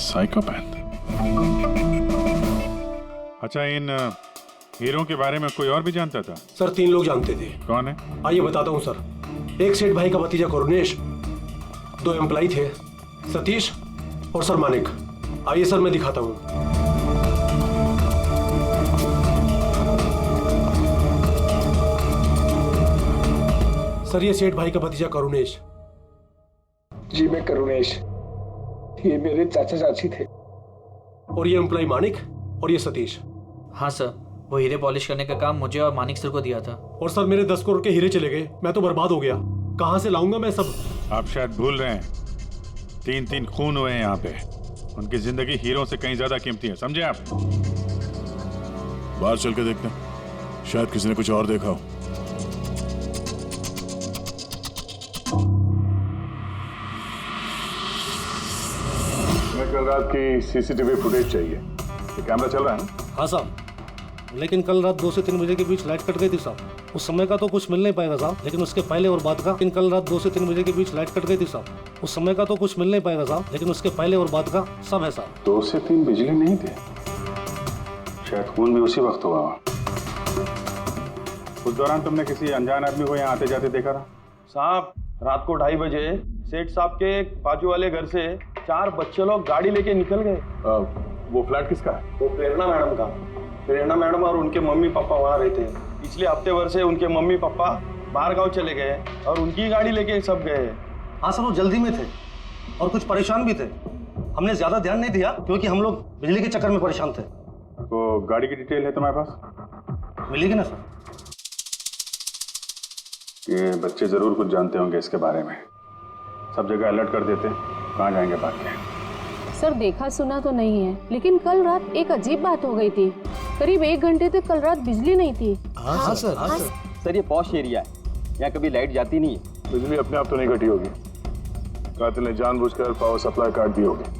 Psychopath. अच्छा, इन hero के बारे में कोई और भी जानता था? सर 3 लोग जानते थे। कौन है? आइए बताता हूँ सर। एक सेठ भाई का भतीजा करुणेश, 2 एम्प्लॉय थे, सतीश और सर मानिक। आइए सर मैं दिखाता हूँ। सर ये सेठ भाई का भतीजा करुणेश। जी मैं करुणेश, ये मेरे चाचा चाची थे। और ये एम्प्लॉय मानिक और ये सतीश। हाँ सर, वो हीरे पॉलिश करने का काम मुझे और मानिक सर को दिया था। और सर मेरे 10 करोड़ के हीरे चले गए, मैं तो बर्बाद हो गया। कहाँ से लाऊंगा मैं सब? आप शायद भूल रहे हैं, 3 खून हुए हैं यहाँ पे। उनकी जिंदगी हीरो से कहीं ज्यादा कीमती है, समझे आप? बाहर चल के देखते हैं, शायद किसी ने कुछ और देखा हो। कल रात की सीसीटीवी फुटेज चाहिए। ये कैमरा चल रहा है ना? हाँ साहब, लेकिन कल रात 2 से 3 बजे के बीच लाइट कट गई थी साहब। उस समय का तो कुछ मिल नहीं पाएगा साहब, लेकिन उसके पहले और बाद का। लेकिन कल रात 2 से 3 बजे के बीच लाइट कट गई थी साहब। उस समय का तो कुछ मिल नहीं पाएगा साहब, लेकिन उसके पहले और बाद का सब है साहब। 2 से 3 बिजली नहीं थे, शायद खून भी उसी वक्त हुआ। उस दौरान तुमने किसी अनजान आदमी को यहाँ आते जाते देखा था? साहब रात को 2:30 बजे सेठ साहब के बाजू वाले घर से 4 बच्चे लोग गाड़ी लेके निकल गए। वो फ्लैट किसका है? वो प्रेरणा मैडम का। प्रेरणा मैडम और उनके मम्मी पापा वहाँ रहते हैं। पिछले हफ्ते भर से उनके मम्मी पापा बाहर गांव चले गए और उनकी गाड़ी लेके सब गए। हाँ सर, वो जल्दी में थे और कुछ परेशान भी थे। हमने ज्यादा ध्यान नहीं दिया क्योंकि हम लोग बिजली के चक्कर में परेशान थे। वो गाड़ी की डिटेल है तुम्हारे पास? मिलेगी ना सर? ये बच्चे जरूर कुछ जानते होंगे इसके बारे में। सब जगह अलर्ट कर देते, कहाँ जाएंगे बात के। सर देखा सुना तो नहीं है, लेकिन कल रात एक अजीब बात हो गई थी। करीब 1 घंटे तक कल रात बिजली नहीं थी। हाँ सर। सर ये पॉश एरिया है, यहाँ कभी लाइट जाती नहीं है। बिजली अपने आप तो नहीं कटी होगी, कातिल ने जानबूझकर पावर सप्लाई काट दी होगी।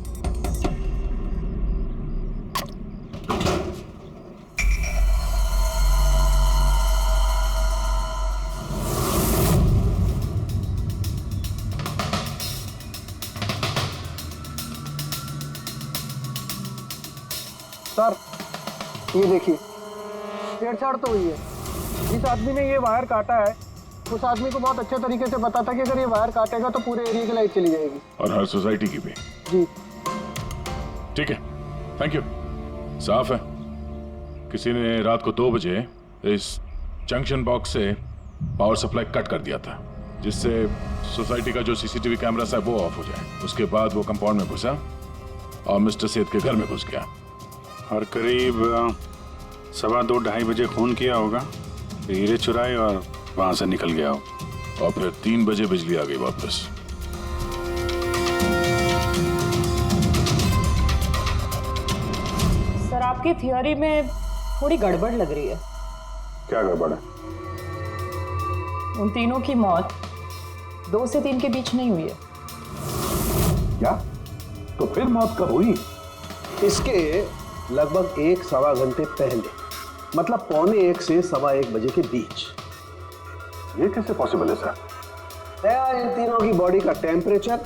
सर ये देखिए, छेड़छाड़ तो हुई है। जिस आदमी ने ये वायर काटा है उस आदमी को बहुत अच्छे तरीके से पता था कि अगर ये वायर काटेगा तो पूरे एरिया की लाइट चली जाएगी। और हर सोसाइटी की भी। जी ठीक है, थैंक यू। साफ है, किसी ने रात को 2 बजे इस जंक्शन बॉक्स से पावर सप्लाई कट कर दिया था, जिससे सोसाइटी का जो सीसीटीवी कैमरा है वो ऑफ हो जाए। उसके बाद वो कंपाउंड में घुसा और मिस्टर सेठ के घर में घुस गया। और करीब 2:15-2:30 बजे खून किया होगा, हीरे चुराए और वहां से निकल गया हो। और फिर 3 बजे बिजली आ गई वापस। सर आपकी थियोरी में थोड़ी गड़बड़ लग रही है। क्या गड़बड़ है? उन तीनों की मौत 2 से 3 के बीच नहीं हुई है। क्या? तो फिर मौत कब हुई? इसके लगभग 1-1.25 घंटे पहले, मतलब 1:45 से 1:15 बजे के बीच। ये कैसे पॉसिबल है सर? इन तीनों की बॉडी का टेम्परेचर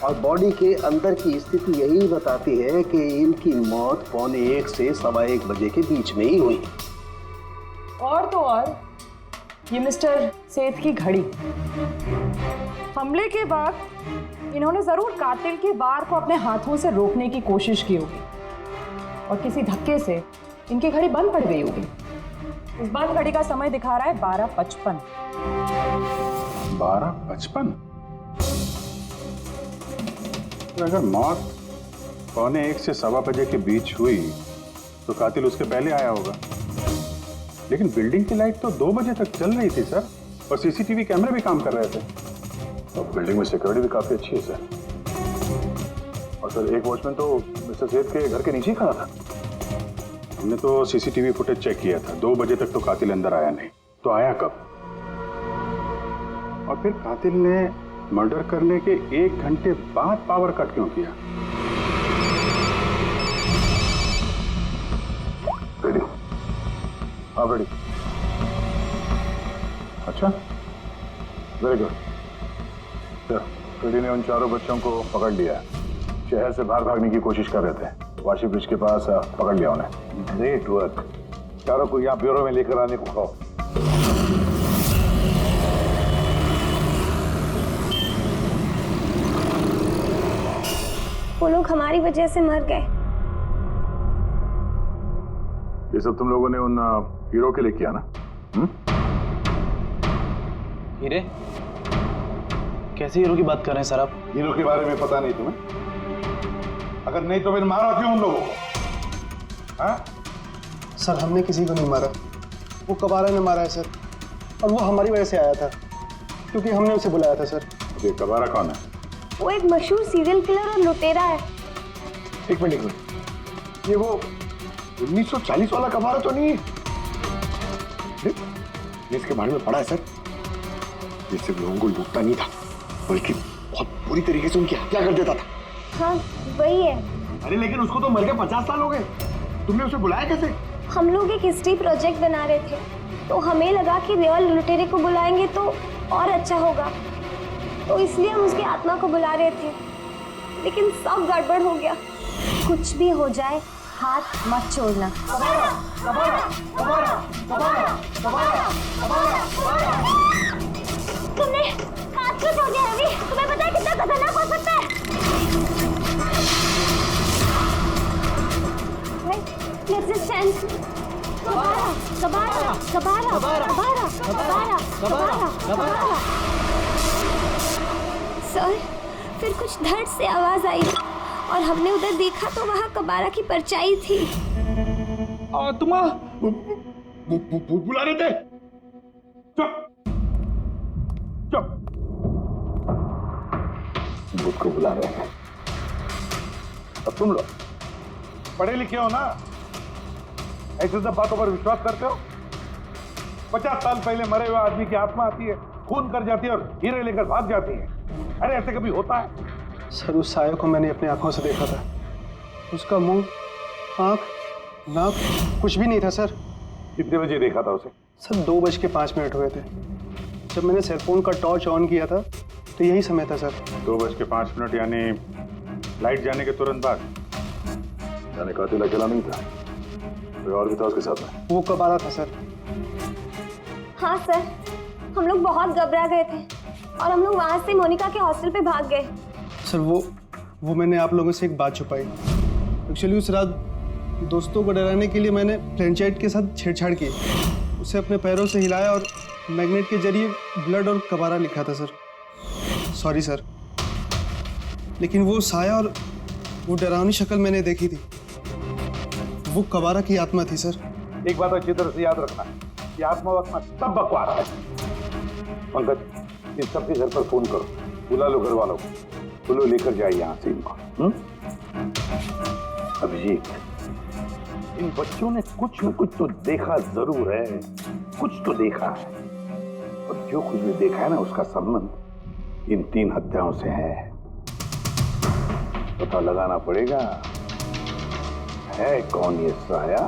और बॉडी के अंदर की स्थिति यही बताती है कि इनकी मौत 1:45 से 1:15 बजे के बीच में ही हुई। और तो और ये मिस्टर सेठ की घड़ी, हमले के बाद इन्होंने जरूर कातिल के वार को अपने हाथों से रोकने की कोशिश की होगी और किसी धक्के से इनकी घड़ी बंद पड़ गई होगी। इस बंद घड़ी का समय दिखा रहा है 12:55। 12:55? अगर मौत 1:45 से 1:15 बजे के बीच हुई तो कातिल उसके पहले आया होगा। लेकिन बिल्डिंग की लाइट तो 2 बजे तक चल रही थी सर, और सीसीटीवी कैमरे भी काम कर रहे थे। और बिल्डिंग में सिक्योरिटी भी काफी अच्छी है सर। और सर एक वॉचमैन तो मिस्टर सेठ के घर के नीचे ही खड़ा था। हमने तो सीसीटीवी फुटेज चेक किया था, 2 बजे तक तो कातिल अंदर आया नहीं। तो आया कब? और फिर कातिल ने मर्डर करने के 1 घंटे बाद पावर कट क्यों किया? रेडी? हाँ रेडी। अच्छा, वेरी गुड। रेडी ने उन 4 बच्चों को पकड़ लिया है। शहर से बाहर भागने की कोशिश कर रहे थे। वाशी ब्रिज के पास पकड़ लिया उन्हें। Great work. चारों को यहाँ ब्यूरो में लेकर आने को कहो। वो लोग हमारी वजह से मर गए। ये सब तुम लोगों ने उन हीरो के लिए किया ना? हीरे? कैसे हीरो की बात कर रहे हैं सर आप? हीरो के बारे में पता नहीं तुम्हें? अगर नहीं तो फिर मारा क्यों उन लोगों को? हाँ? सर हमने किसी को नहीं मारा, वो कबारा ने मारा है सर, और वो हमारी वजह से आया था क्योंकि हमने उसे बुलाया था सर। ये कबारा कौन है? वो एक मशहूर सीरियल किलर और लुटेरा है। एक मिनट, ये वो 1940 वाला कबारा तो नहीं है? इसके बारे में पढ़ा है सर। ये सिर्फ लोगों को लूटता नहीं था, बल्कि बहुत बुरी तरीके से उनकी हत्या कर देता था। हाँ वही है। अरे लेकिन उसको तो मर के 50 साल हो गए, तुमने उसे बुलाया कैसे? हम लोग एक हिस्ट्री प्रोजेक्ट बना रहे थे, तो हमें लगा कि रियल लुटेरे को बुलाएंगे तो और अच्छा होगा, तो इसलिए हम उसकी आत्मा को बुला रहे थे, लेकिन सब गड़बड़ हो गया। कुछ भी हो जाए हाथ मत छोड़ना। तुमने हाथ क्यों छोड़ दिया रवि? तुम्हें पता है कितना खतरनाक हो सकता है? Let's just stand. कबारा, कबारा, कबारा, कबारा, कबारा, कबारा, कबारा। सर, फिर कुछ धड़ से आवाज आई और हमने उधर देखा तो वहाँ कबारा की परछाई थी। तुम बुला रहे थे? चुप चुप। भूत को बुला रहे हैं। अब तुम लोग पढ़े लिखे हो ना, ऐसे सब बातों पर विश्वास करते हो? 50 साल पहले मरे हुए आदमी की आत्मा आती है, खून कर जाती है और हीरे लेकर भाग जाती है। अरे ऐसे कभी होता है? सर उस साया को मैंने अपनी आंखों से देखा था। उसका मुंह, आंख, नाक कुछ भी नहीं था सर। कितने बजे देखा था उसे? सर 2:05 हुए थे। जब मैंने सेलफोन का टॉर्च ऑन किया था तो यही समय था सर। 2:05 यानी लाइट जाने के तुरंत बाद? यानी कातिल अकेला नहीं था, कोई और भी था उसके साथ में? वो कबारा था सर। हाँ सर, हम लोग बहुत घबरा गए थे और हम लोग वहाँ से मोनिका के हॉस्टल पे भाग गए। सर वो मैंने आप लोगों से एक बात छुपाई। एक्चुअली उस रात दोस्तों को डराने के लिए मैंने फ्रेंचाइट के साथ छेड़छाड़ की, उसे अपने पैरों से हिलाया और मैग्नेट के जरिए ब्लड और कबारा लिखा था सर। सॉरी सर, लेकिन वो साया और वो डरावनी शक्ल मैंने देखी थी, वो कबारा की आत्मा थी सर। एक बात अच्छी तरह से याद रखना, ये आत्मा वात्मा सब बकवास है। पंकज, इस सबके घर पर फोन करो, बुला लो घर वालों को, बोलो लेकर जाए यहाँ से इनको। अभिजीत, इन बच्चों ने कुछ न कुछ तो देखा जरूर है, कुछ तो देखा है, और जो कुछ भी देखा है ना उसका संबंध इन 3 हत्याओं से है। पता लगाना पड़ेगा है कौन ये साया।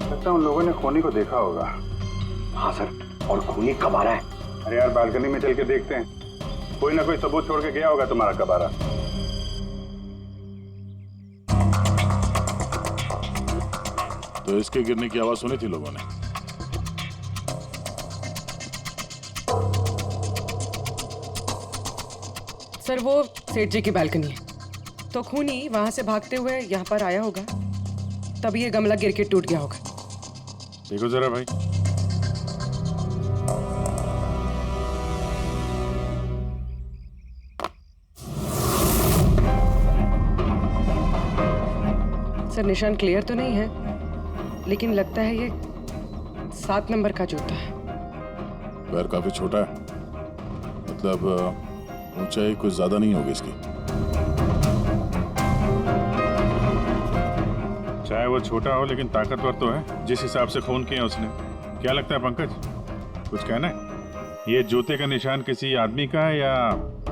लगता है उन लोगों ने खूनी को देखा होगा। हाँ सर, और खूनी कबारा है। अरे यार बालकनी में चल के देखते हैं, कोई ना कोई सबूत छोड़ के गया होगा तुम्हारा कबारा। तो इसके गिरने की आवाज सुनी थी लोगों ने? सर वो सेठ जी की बालकनी है, तो खूनी वहां से भागते हुए यहाँ पर आया होगा, तभी ये गमला गिर के टूट गया होगा। देखो जरा भाई। सर निशान क्लियर तो नहीं है, लेकिन लगता है ये 7 नंबर का जूता है। पैर काफी छोटा है, मतलब ऊंचाई कुछ ज्यादा नहीं होगी इसकी। चाहे वो छोटा हो लेकिन ताकतवर तो है, जिस हिसाब से खून किया उसने। क्या लगता है पंकज, कुछ कहना है? ये जूते का निशान किसी आदमी का है या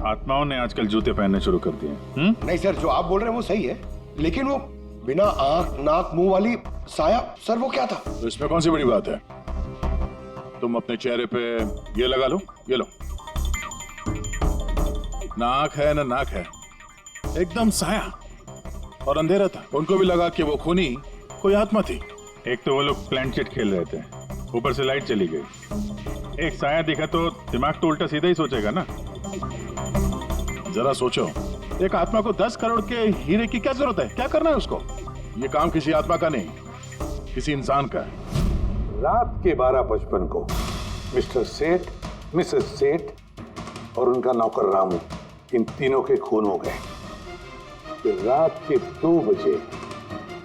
आत्माओं ने आजकल जूते पहनने शुरू कर दिए? नहीं सर, जो आप बोल रहे हैं वो सही है, लेकिन वो बिना आंख नाक मुंह वाली साया, सर वो क्या था? तो इसमें कौन सी बड़ी बात है? तुम अपने चेहरे पे ये लगा लो, ये लो। ना आंख है ना नाक है, एकदम साया और अंधेरा था। उनको भी लगा कि वो खूनी कोई आत्मा थी। एक तो वो लोग प्लेनचेट खेल रहे थे, ऊपर से लाइट चली गई। एक साया दिखा तो दिमाग तो उल्टा सीधा ही सोचेगा ना। जरा सोचो, एक आत्मा को 10 करोड़ के हीरे की क्या जरूरत है? क्या करना है उसको? ये काम किसी आत्मा का नहीं, किसी इंसान का है। रात के 12:55 को मिस्टर सेठ, मिसेस सेठ और उनका नौकर रामू, इन तीनों के खून हो गए। फिर रात के 2 बजे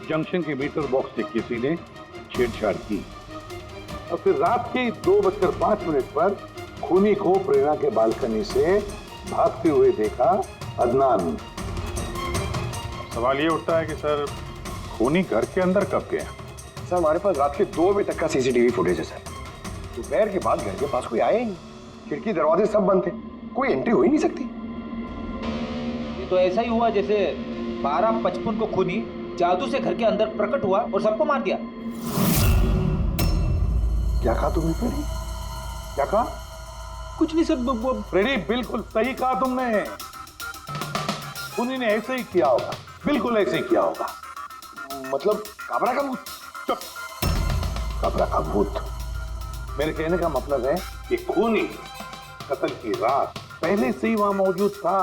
जंक्शन के मीटर बॉक्स से किसी ने छेड़छाड़ की और फिर रात के 2:05 पर खूनी को प्रेरणा के बालकनी से भागते हुए देखा अदनान। सवाल ये उठता है कि सर खूनी घर के अंदर कब गया? सर हमारे पास रात के 2 बजे तक का सीसीटीवी फुटेज है सर। दोपहर के बाद घर के पास कोई आया ही नहीं, खिड़की दरवाजे सब बंद थे, कोई एंट्री हो ही नहीं सकती। ये तो ऐसा ही हुआ जैसे 12:55 को खूनी जादू से घर के अंदर प्रकट हुआ और सबको मार दिया। क्या कहा तुमने फ्रेडी? क्या कहा? कुछ नहीं सर। फ्रेडी बिल्कुल सही कहा तुमने। खूनी ने ऐसे ही किया होगा, बिल्कुल ऐसे ही किया होगा। मतलब काबरा का भूत? चुप। काबरा का भूत? मेरे कहने का मतलब है कि खूनी कत्ल की रात पहले से ही वहां मौजूद था,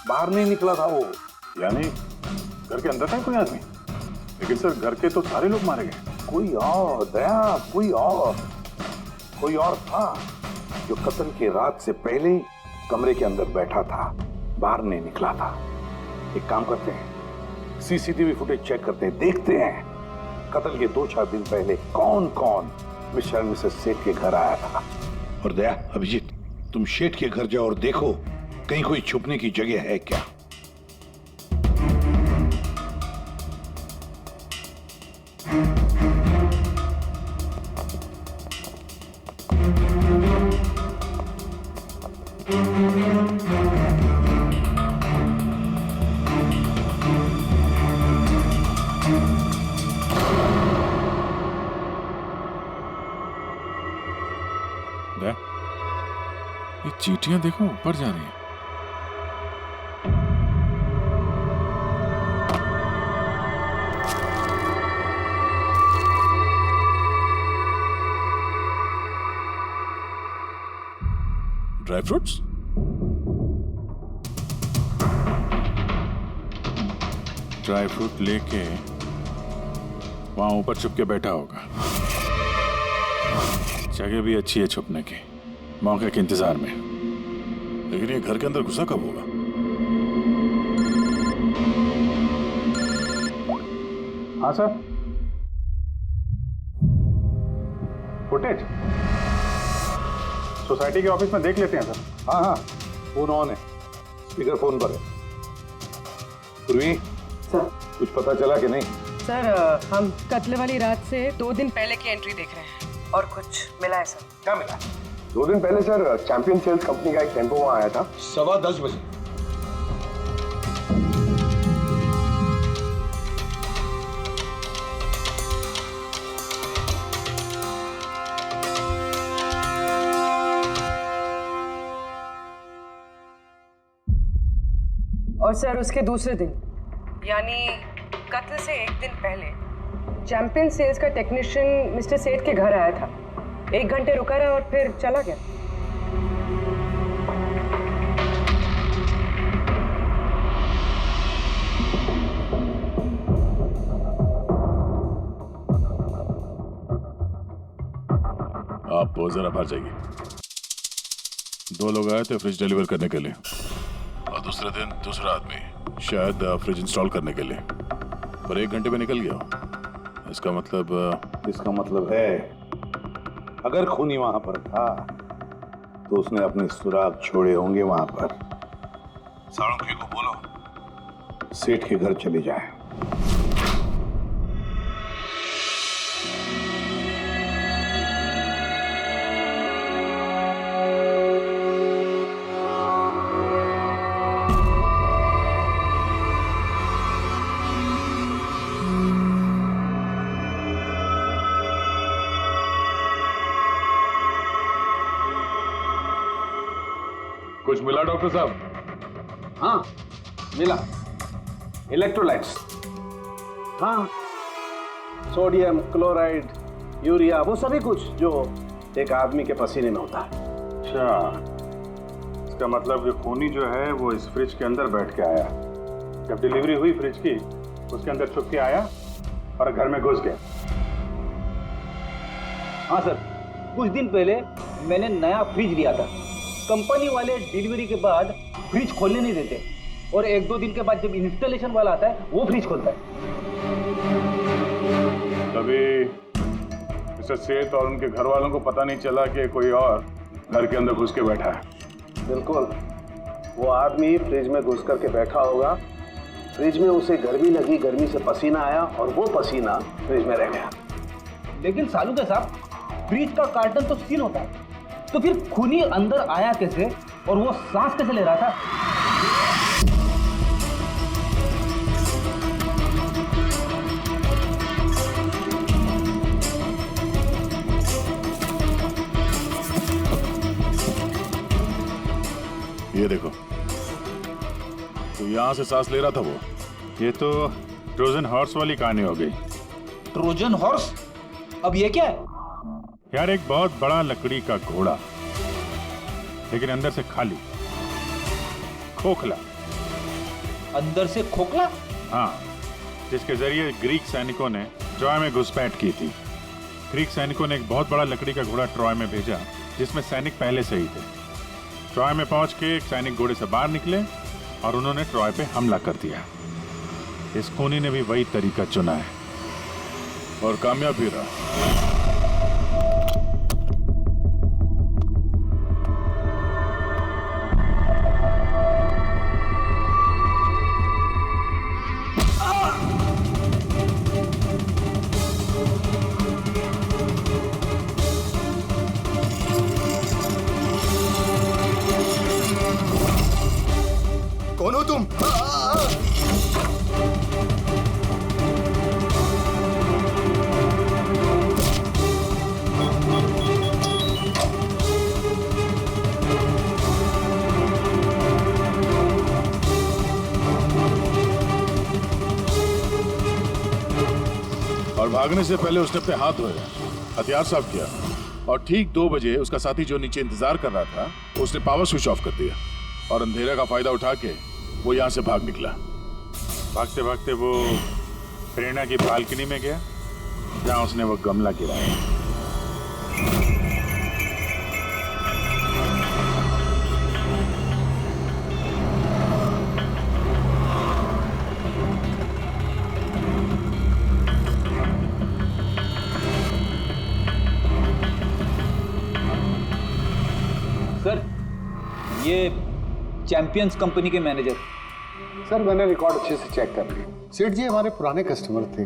बाहर नहीं निकला था वो। यानी घर के अंदर था कोई आदमी? लेकिन सर घर के तो सारे लोग मारे गए। कोई और दया, कोई और था जो कत्ल की रात से पहले ही कमरे के अंदर बैठा था, बाहर नहीं निकला था। एक काम करते हैं, सीसीटीवी फुटेज चेक करते हैं, देखते हैं कत्ल के 2-4 दिन पहले कौन कौन मिस्टर मिसेस सेठ के घर आया था। और दया, अभिजीत, तुम सेठ के घर जाओ और देखो कहीं कोई छुपने की जगह है क्या। ये चींटियां देखो ऊपर जा रही हैं। Dry fruits? ड्राई फ्रूट लेके वहां ऊपर छुप के बैठा होगा। जगह भी अच्छी है छुपने की, मौके के इंतजार में। लेकिन ये घर के अंदर घुसा कब होगा? हाँ सर, फुटेज सोसाइटी के ऑफिस में देख लेते हैं सर। हाँ हाँ, फोन ऑन है, स्पीकर फोन पर है। पूर्वी सर, कुछ पता चला कि नहीं? सर हम कत्ल वाली रात से 2 दिन पहले की एंट्री देख रहे हैं और कुछ मिला है सर। क्या मिला? 2 दिन पहले सर चैंपियन सेल्स कंपनी का एक टेम्पो वहां आया था 10:15 बजे। और सर उसके दूसरे दिन यानी कत्ल से 1 दिन पहले चैंपियन सेल्स का टेक्नीशियन मिस्टर सेठ के घर आया था। 1 घंटे रुका रहा और फिर चला गया। आप जरा बाहर जाइए। 2 लोग आए थे फ्रिज डिलीवर करने के लिए और दूसरे दिन दूसरा आदमी शायद फ्रिज इंस्टॉल करने के लिए, पर 1 घंटे में निकल गया। इसका मतलब है अगर खूनी वहां पर था तो उसने अपने सुराग छोड़े होंगे वहां पर। साळुंखे को बोलो सेठ के घर चले जाए। कुछ मिला डॉक्टर साहब? हाँ मिला, इलेक्ट्रोलाइट्स। हाँ, सोडियम, क्लोराइड, यूरिया, वो सभी कुछ जो एक आदमी के पसीने में होता है। अच्छा, इसका मतलब ये खूनी जो है वो इस फ्रिज के अंदर बैठ के आया। जब डिलीवरी हुई फ्रिज की, उसके अंदर छुप के आया और घर में घुस गया। हाँ सर, कुछ दिन पहले मैंने नया फ्रिज लिया था। कंपनी वाले डिलीवरी के बाद फ्रिज खोलने नहीं देते और 1-2 दिन के बाद जब इंस्टॉलेशन वाला आता है वो फ्रिज खोलता है। तभी मिस्टर सेठ और उनके घर वालों को पता नहीं चला कि कोई और घर के अंदर घुस के बैठा है। बिल्कुल, वो आदमी फ्रिज में घुस करके बैठा होगा। फ्रिज में उसे गर्मी लगी, गर्मी से पसीना आया और वो पसीना फ्रिज में रह गया। लेकिन सालूका साहब, फ्रिज का कार्टन तो सील होता है, तो फिर खूनी अंदर आया कैसे और वो सांस कैसे ले रहा था? ये देखो, तो यहां से सांस ले रहा था वो। ये तो ट्रोजन हॉर्स वाली कहानी हो गई। Trojan horse? अब ये क्या है? यार, एक बहुत बड़ा लकड़ी का घोड़ा, लेकिन अंदर से खाली, खोखला। अंदर से खोखला? हाँ, जिसके जरिए ग्रीक सैनिकों ने ट्रॉय में घुसपैठ की थी। ग्रीक सैनिकों ने एक बहुत बड़ा लकड़ी का घोड़ा ट्रॉय में भेजा, जिसमें सैनिक पहले से ही थे। ट्रॉय में पहुंच के एक सैनिक घोड़े से बाहर निकले और उन्होंने ट्रॉय पे हमला कर दिया। इस खूनी ने भी वही तरीका चुना है और कामयाब भी रहा। कौन हो तुम? और भागने से पहले उसने अपने हाथ धोए, हथियार साफ किया और ठीक 2 बजे उसका साथी जो नीचे इंतजार कर रहा था, उसने पावर स्विच ऑफ कर दिया और अंधेरे का फायदा उठा के वो यहाँ से भाग निकला। भागते भागते वो प्रेरणा की बालकनी में गया, जहाँ उसने वो गमला गिराया। सर, ये चैंपियंस कंपनी के मैनेजर। सर, मैंने रिकॉर्ड अच्छे से चेक कर लिया। सेठ जी हमारे पुराने कस्टमर थे।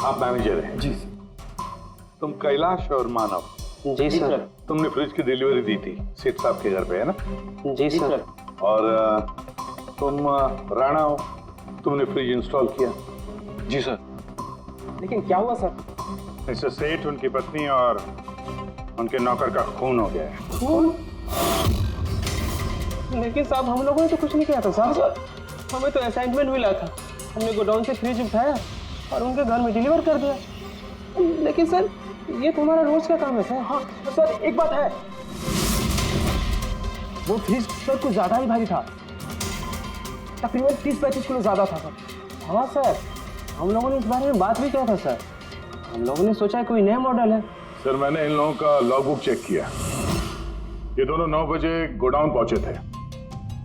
आप मैनेजर हैं? जी सर। तुम कैलाश और मानव? जी सर। तुमने फ्रिज की डिलीवरी दी थी सेठ साहब के घर पे, है ना? जी सर। और तुम राणा हो, तुमने फ्रिज इंस्टॉल किया? जी सर। लेकिन क्या हुआ सर? मिस्टर सेठ, उनकी पत्नी और उनके नौकर का खून हो गया है। खून? लेकिन साहब, हम लोगों ने तो कुछ नहीं किया था साहब। हमें तो असाइनमेंट मिला था। हमने गोडाउन से फ्रिज उठाया और उनके घर में डिलीवर कर दिया। लेकिन सर, ये तुम्हारा रोज का काम है सर। हाँ सर, एक बात है, वो फ्रिज सर कुछ ज्यादा ही भारी था, तकरीबन 30-35 किलो ज्यादा था सर। हाँ सर, हम लोगों ने इस बारे में बात भी किया था सर। हम लोगों ने सोचा कोई नया मॉडल है। सर, मैंने इन लोगों का लॉगबुक चेक किया। ये दोनों 9 बजे गोडाउन पहुंचे थे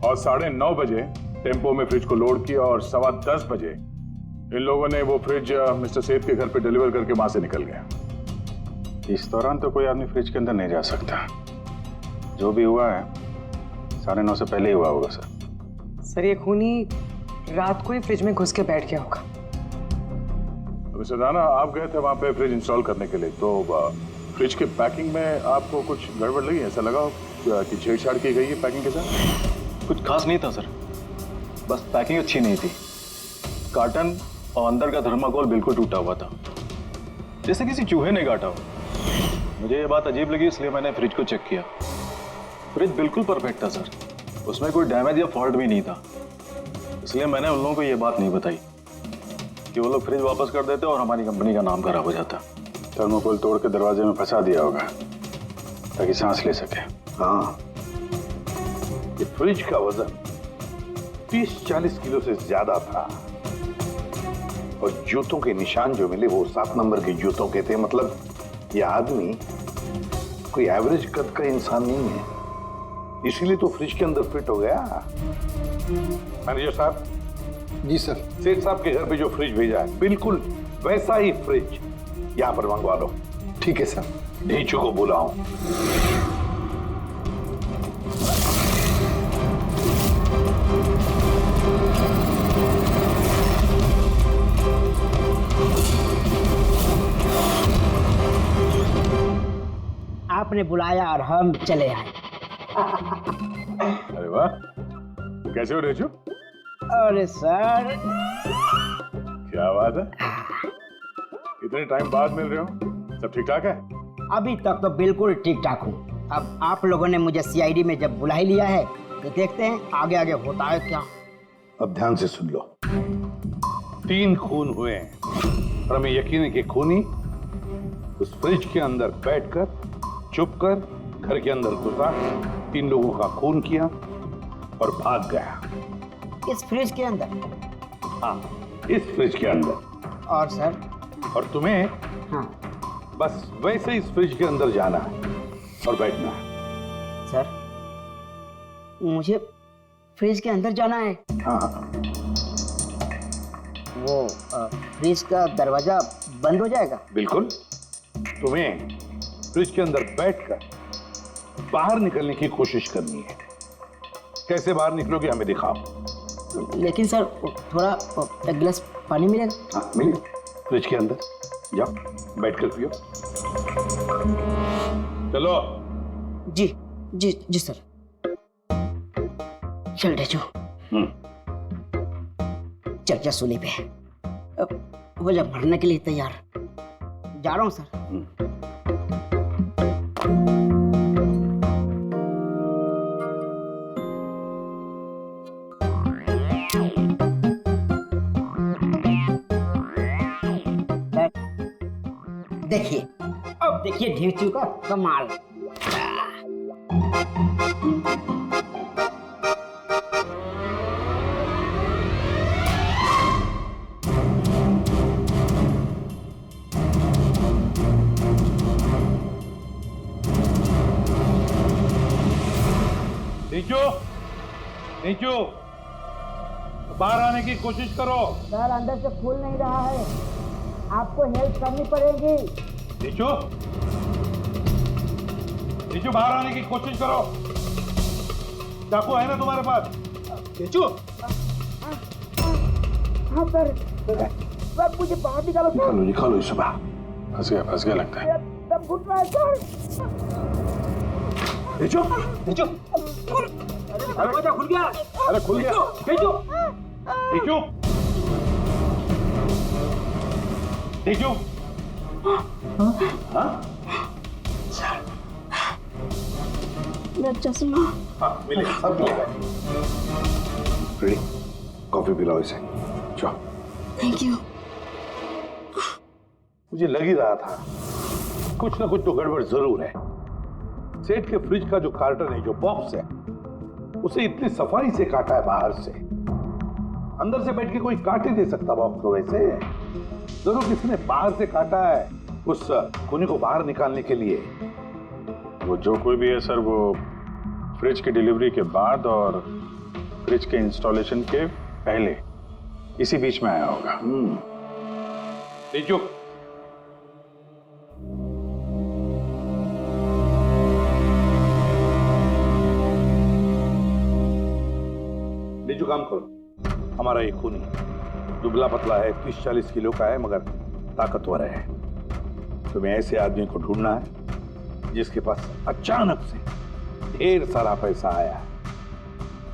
और 9:30 बजे टेम्पो में फ्रिज को लोड किया और 10:15 बजे इन लोगों ने वो फ्रिज मिस्टर सेठ के घर पे डिलीवर करके वहां से निकल गए। इस दौरान तो कोई आदमी फ्रिज के अंदर नहीं जा सकता। जो भी हुआ है 9:30 से पहले ही हुआ होगा सर। सर, ये खूनी रात को ही फ्रिज में घुस के बैठ गया होगा। मिस्टर राणा, आप गए थे वहां पे फ्रिज इंस्टॉल करने के लिए, तो फ्रिज के पैकिंग में आपको कुछ गड़बड़ लगी? ऐसा लगा कि छेड़छाड़ की गई है पैकिंग के साथ? कुछ खास नहीं था सर, बस पैकिंग अच्छी नहीं थी। कार्टन और अंदर का थर्माकोल बिल्कुल टूटा हुआ था, जैसे किसी चूहे ने काटा हो। मुझे ये बात अजीब लगी इसलिए मैंने फ्रिज को चेक किया। फ्रिज बिल्कुल परफेक्ट था सर, उसमें कोई डैमेज या फॉल्ट भी नहीं था। इसलिए मैंने उन लोगों को ये बात नहीं बताई कि वो लोग फ्रिज वापस कर देते और हमारी कंपनी का नाम खराब हो जाता। थर्मोकोल तोड़ के दरवाजे में फंसा दिया होगा ताकि सांस ले सके। हाँ, ये फ्रिज का वजन 30-40 किलो से ज्यादा था और जूतों के निशान जो मिले वो 7 नंबर के जूतों के थे। मतलब ये आदमी कोई एवरेज कद का इंसान नहीं है, इसीलिए तो फ्रिज के अंदर फिट हो गया। मैनेजर साहब। जी सर। सेठ साहब के घर पे जो फ्रिज भेजा है बिल्कुल वैसा ही फ्रिज यहाँ पर मंगवा लो। ठीक है सर। ढीचू को बुलाओ। आपने बुलाया और हम चले आए। अरे वाह, कैसे हो रेचू? अरे सर, क्या बात है, इतने टाइम बाद मिल रहे हो, सब ठीक ठाक है? अभी तक तो बिल्कुल ठीक ठाक हूँ। अब आप लोगों ने मुझे सीआईडी में जब बुला ही लिया है तो देखते हैं आगे आगे होता है क्या। अब ध्यान से सुन लो। 3 खून हुए हैं और हमें यकीन है कि खूनी उस फ्रिज के अंदर बैठकर चुपकर घर के अंदर घुसा, 3 लोगों का खून किया और भाग गया। इस फ्रिज के अंदर? हाँ, इस फ्रिज के अंदर। और सर? और तुम्हें हाँ, बस वैसे इस फ्रिज के अंदर जाना है और बैठना है। सर, मुझे फ्रिज के अंदर जाना है? हाँ। वो फ्रिज का दरवाजा बंद हो जाएगा? बिल्कुल। तुम्हें फ्रिज के अंदर बैठकर बाहर निकलने की कोशिश करनी है। कैसे बाहर निकलोगे हमें दिखाओ। लेकिन सर थोड़ा एक गिलास पानी मिलेगा? हाँ मिलेगा, फ्रिज के अंदर जाओ, बैठकर पियो। चलो। जी जी जी सर। चल ढेचू, चल जा सूली पे, हो जा मरने के लिए तैयार। जा रहा हूँ सर। देखिए, अब देखिए ढेचू का कमाल। नीचू, नीचू, बाहर आने की कोशिश करो। सर अंदर से खुल नहीं रहा है, आपको हेल्प करनी पड़ेगी। नीचू, नीचू बाहर आने की कोशिश करो। चाकू है ना तुम्हारे पास? नीचू। हाँ सर, सर मुझे बाहर निकालो। निकालो निकालो इसे बाहर। फंस गया लगता है। सब घुट रहा है सर। नीचू, नीचू, दरवाजा खुल गया। अरे खुल गया। नीचू, नीचू, नीचू। हाँ? मेरा चश्मा। हाँ मिलेगा, सब मिलेगा। रेडी, कॉफी पिलाओ इसे। चलो। Thank you. मुझे लग ही रहा था कुछ ना कुछ तो गड़बड़ जरूर है। सेठ के फ्रिज का जो कार्टन है, जो बॉक्स है, उसे इतनी सफाई से काटा है बाहर से। अंदर से बैठ के कोई काट ही दे सकता बॉक्स को वैसे। जरूर किसी ने बाहर से काटा है उस खूनी को बाहर निकालने के लिए। वो जो कोई भी है सर, वो फ्रिज की डिलीवरी के बाद और फ्रिज के इंस्टॉलेशन के पहले इसी बीच में आया होगा। नीचू, नीचू काम करो। हमारा ये खूनी दुबला पतला है, 30-40 किलो का है, मगर ताकतवर है। तुम्हें ऐसे आदमी को ढूंढना है जिसके पास अचानक से ढेर सारा पैसा आया है,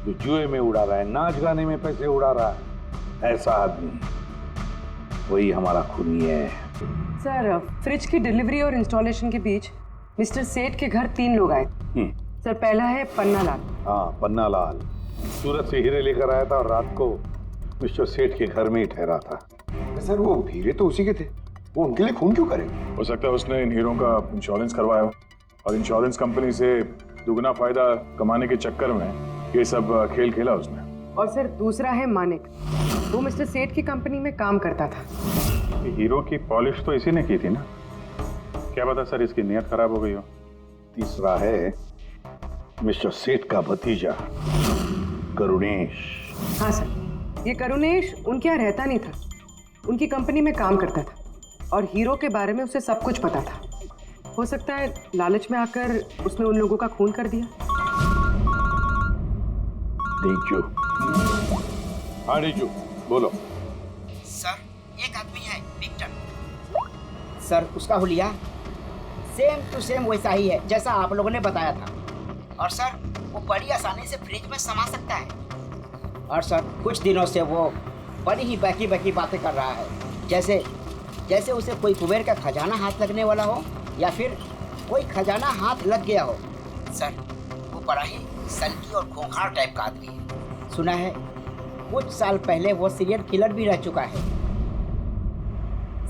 जो जुए में उड़ा रहा है, नाच गाने में पैसे उड़ा रहा है। ऐसा आदमी वही हमारा खूनी है। सर, फ्रिज की डिलीवरी और इंस्टॉलेशन के बीच मिस्टर सेठ के घर 3 लोग आए। सर पहला है पन्ना लाल। हाँ, पन्ना लाल सूरत से हीरे लेकर आया था और रात को मिस्टर सेठ के घर में ही ठहरा था। सर वो हीरे तो उसी के थे, वो उनके लिए खून क्यों करेंगे? हो सकता है उसने इन हीरों का इंश्योरेंस करवाया हो और इंश्योरेंस कंपनी से दुगना फायदा कमाने के चक्कर में ये सब खेल खेला उसने। और सर दूसरा है मानिक, वो मिस्टर सेठ की कंपनी में काम करता था। हीरो की पॉलिश तो इसी ने की थी ना, क्या पता सर इसकी नीयत खराब हो गई हो। तीसरा है मिस्टर सेठ का भतीजा करुणेश। हाँ सर, ये करुणेश उनके यहाँ रहता नहीं था, उनकी कंपनी में काम करता था और हीरो के बारे में उसे सब कुछ पता था। हो सकता है लालच में आकर उसने उन लोगों का खून कर दिया। डीजू, हाँ डीजू बोलो। सर एक आदमी है विक्टर, सर उसका हुलिया सेम टू सेम वैसा ही है जैसा आप लोगों ने बताया था। और सर वो बड़ी आसानी से फ्रिज में समा सकता है। और सर कुछ दिनों से वो बड़ी ही बहकी बातें कर रहा है, जैसे उसे कोई कुबेर का खजाना हाथ लगने वाला हो या फिर कोई खजाना हाथ लग गया हो। सर वो बड़ा ही सल्टी और खूंखार टाइप का आदमी है। सुना है कुछ साल पहले वो सीरियल किलर भी रह चुका है।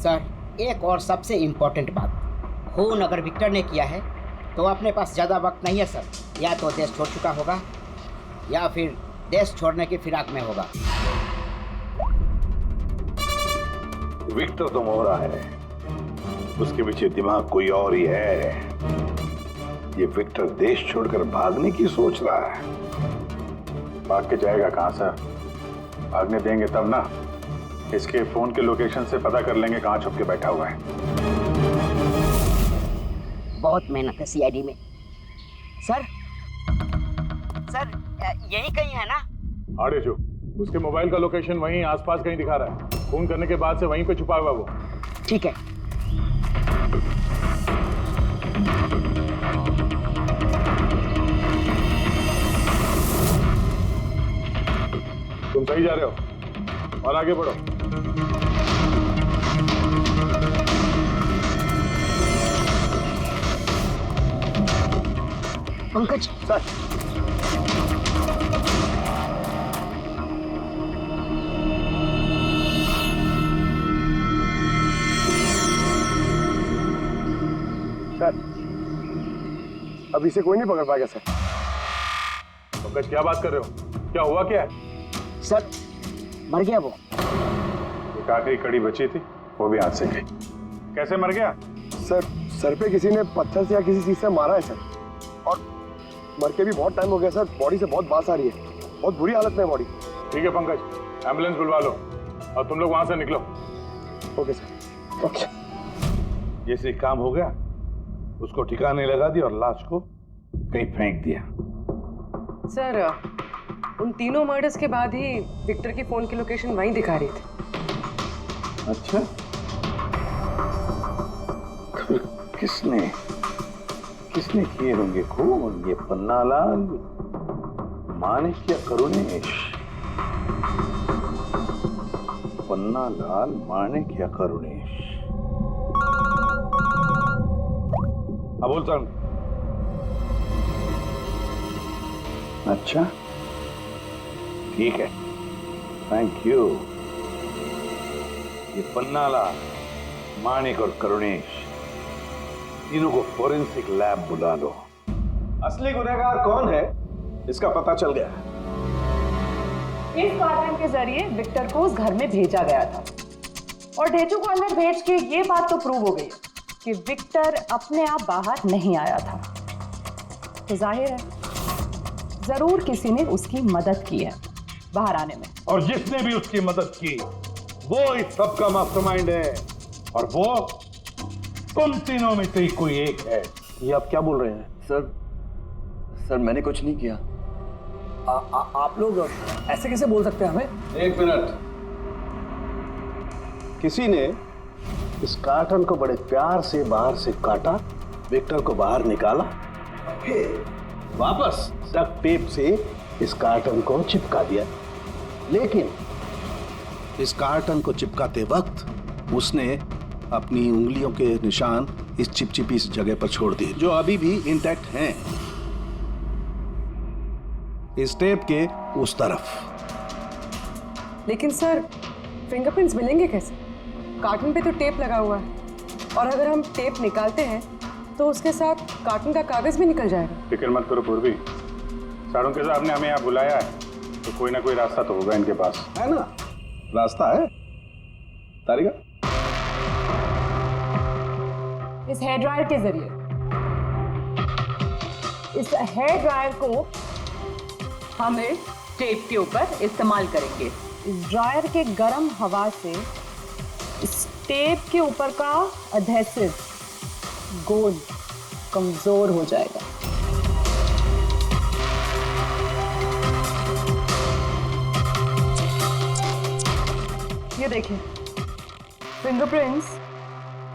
सर एक और सबसे इम्पोर्टेंट बात, खून अगर विक्टर ने किया है तो अपने पास ज़्यादा वक्त नहीं है सर। या तो देश छोड़ चुका होगा या फिर देश छोड़ने की फिराक में होगा। विक्टर तो मोहरा है, उसके पीछे दिमाग कोई और ही है। ये विक्टर देश छोड़कर भागने की सोच रहा है। भाग के जाएगा कहाँ सर, भागने देंगे तब ना। इसके फोन के लोकेशन से पता कर लेंगे कहाँ छुप के बैठा हुआ है। बहुत मेहनत है सीआईडी में। सर यही कहीं है ना? आड़े जो उसके मोबाइल का लोकेशन वहीं आसपास कहीं दिखा रहा है। फोन करने के बाद से वहीं पे छुपा हुआ वो। ठीक है। तुम सही जा रहे हो और आगे बढ़ो। पंकज सर, अभी से कोई नहीं पकड़ पाएगा सर। पंकज क्या बात कर रहे हो, क्या हुआ क्या है? सर मर गया वो। एक आखिरी कड़ी बची थी, वो भी हाथ से गई। कैसे मर गया? सर पे किसी ने पत्थर से या किसी चीज से मारा है सर, और मर के भी बहुत टाइम हो गया सर। बॉडी से बहुत बास आ रही है, बहुत बुरी हालत में है बॉडी। ठीक है पंकज, एम्बुलेंस बुलवा लो और तुम लोग वहां से निकलो। Okay sir. ओके। जैसे काम हो गया उसको ठिकाने लगा दिया और लाश को कहीं फेंक दिया। सर उन तीनों मर्डर्स के बाद ही विक्टर की फोन की लोकेशन वहीं दिखा रही थी। अच्छा, तो किसने किए होंगे खून? ये पन्ना लाल, मानिक या करुणेश? पन्ना लाल, मानिक या करुणेश? हाँ बोल सन। अच्छा ठीक है, थैंक यू। ये पन्ना लाल, मानिक और करुणेश, तीनों को फोरेंसिक लैब बुला लो। असली गुनहगार कौन है इसका पता चल गया। इस कारण के जरिए विक्टर को उस घर में भेजा गया था और ढेचू को अंदर भेज के ये बात तो प्रूव हो गई कि विक्टर अपने आप बाहर नहीं आया था। तो जाहिर है जरूर किसी ने उसकी मदद की है बाहर आने में। और जिसने भी उसकी मदद की वो इस सब का मास्टरमाइंड है, और वो तुम तीनों में से ही कोई एक है। ये आप क्या बोल रहे हैं? सर मैंने कुछ नहीं किया। आप लोग ऐसे कैसे बोल सकते हैं हमें? एक मिनट। किसी ने इस कार्टन को बड़े प्यार से बाहर से काटा, विक्टर को बाहर निकाला, फिर वापस डक्ट टेप से इस कार्टन को चिपका दिया। लेकिन इस कार्टन को चिपकाते वक्त उसने अपनी उंगलियों के निशान इस चिपचिपी इस जगह पर छोड़ दिए जो अभी भी इंटैक्ट हैं, इस टेप के उस तरफ। लेकिन सर फिंगरप्रिंट्स मिलेंगे कैसे? कार्टन पे तो टेप लगा हुआ है, और अगर हम टेप निकालते हैं तो उसके साथ कार्टन का कागज भी निकल जाएगा। फिक्र मत करो पूर्वी, साड़ों के साहब ने हमें यहाँ बुलाया है तो कोई ना कोई रास्ता तो होगा इनके पास, है ना? रास्ता है तारिका। इस हेयर ड्रायर के जरिए इस हेयर ड्रायर को हम इस टेप के ऊपर इस्तेमाल करेंगे। इस ड्रायर के गर्म हवा से इस टेप के ऊपर का अधेसिव गोंद कमजोर हो जाएगा। ये देखिए, फिंगरप्रिंट्स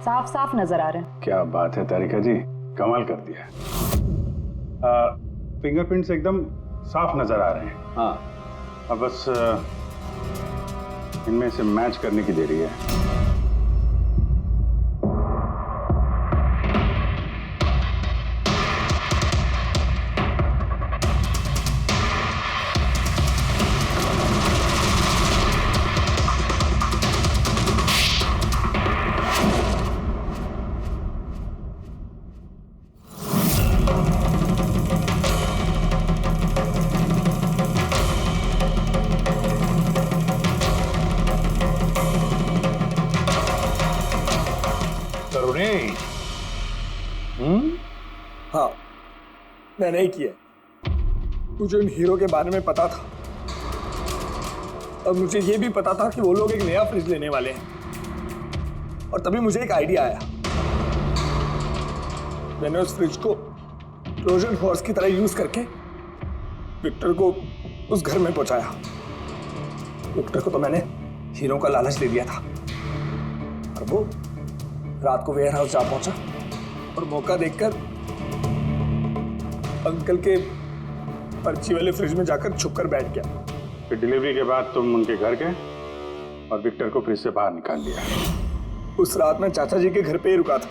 साफ साफ नजर आ रहे हैं। क्या बात है तारिका जी, कमाल कर दिया। फिंगरप्रिंट्स एकदम साफ नजर आ रहे हैं। हाँ, अब बस इनमें से मैच करने की देरी है। हाँ, मैंने ही किया। मुझे उन हीरो के बारे में पता था, और मुझे ये भी पता था कि वो लोग एक नया फ्रिज लेने वाले हैं। और तभी मुझे एक आइडिया आया। मैंने उस फ्रिज को ट्रोजन हॉर्स की तरह यूज करके विक्टर को उस घर में पहुंचाया। विक्टर को तो मैंने हीरो का लालच दे दिया था, और वो रात को वेयर हाउस जा पहुंचा और मौका देखकर अंकल के पर्ची वाले फ्रिज में जाकर छुपकर बैठ गया। फिर डिलीवरी के बाद तुम उनके घर गए और विक्टर को फ्रिज से बाहर निकाल लिया। उस रात मैं चाचा जी के घर पे ही रुका था।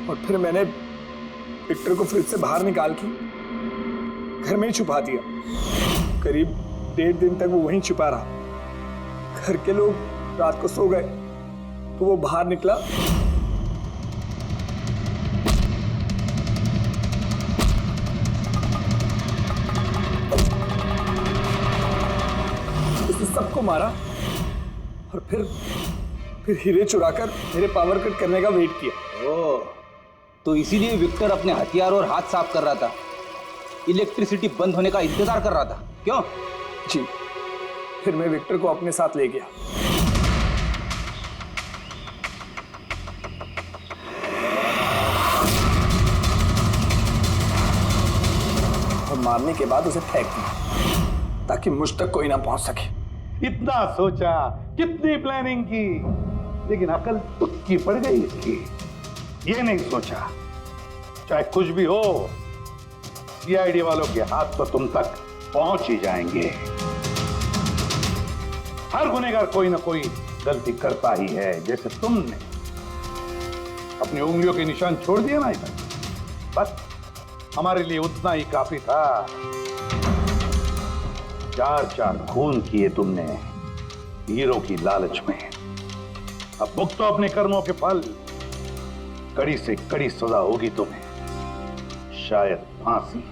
और फिर मैंने विक्टर को फ्रिज से बाहर निकाल के घर में ही छुपा दिया। करीब 1.5 दिन तक वो वहीं छुपा रहा। घर के लोग रात को सो गए तो वो बाहर निकला, उसने सबको मारा और फिर हीरे चुराकर मेरे पावर कट करने का वेट किया। ओह, तो इसीलिए विक्टर अपने हथियार और हाथ साफ कर रहा था, इलेक्ट्रिसिटी बंद होने का इंतजार कर रहा था, क्यों? जी, फिर मैं विक्टर को अपने साथ ले गया। और मारने के बाद उसे फेंक दिया ताकि मुझ तक कोई ना पहुंच सके। इतना सोचा, कितनी प्लानिंग की, लेकिन अकल तुक्की पड़ गई इसकी। ये नहीं सोचा चाहे कुछ भी हो, सीआईडी वालों के हाथ तो तुम तक पहुंच ही जाएंगे। हर गुनहगार कोई ना कोई गलती करता ही है, जैसे तुमने अपनी उंगलियों के निशान छोड़ दिए ना इधर, बस हमारे लिए उतना ही काफी था। 4 खून किए तुमने हीरो की लालच में। अब भुगतो अपने कर्मों के फल। कड़ी से कड़ी सजा होगी तुम्हें, शायद फांसी।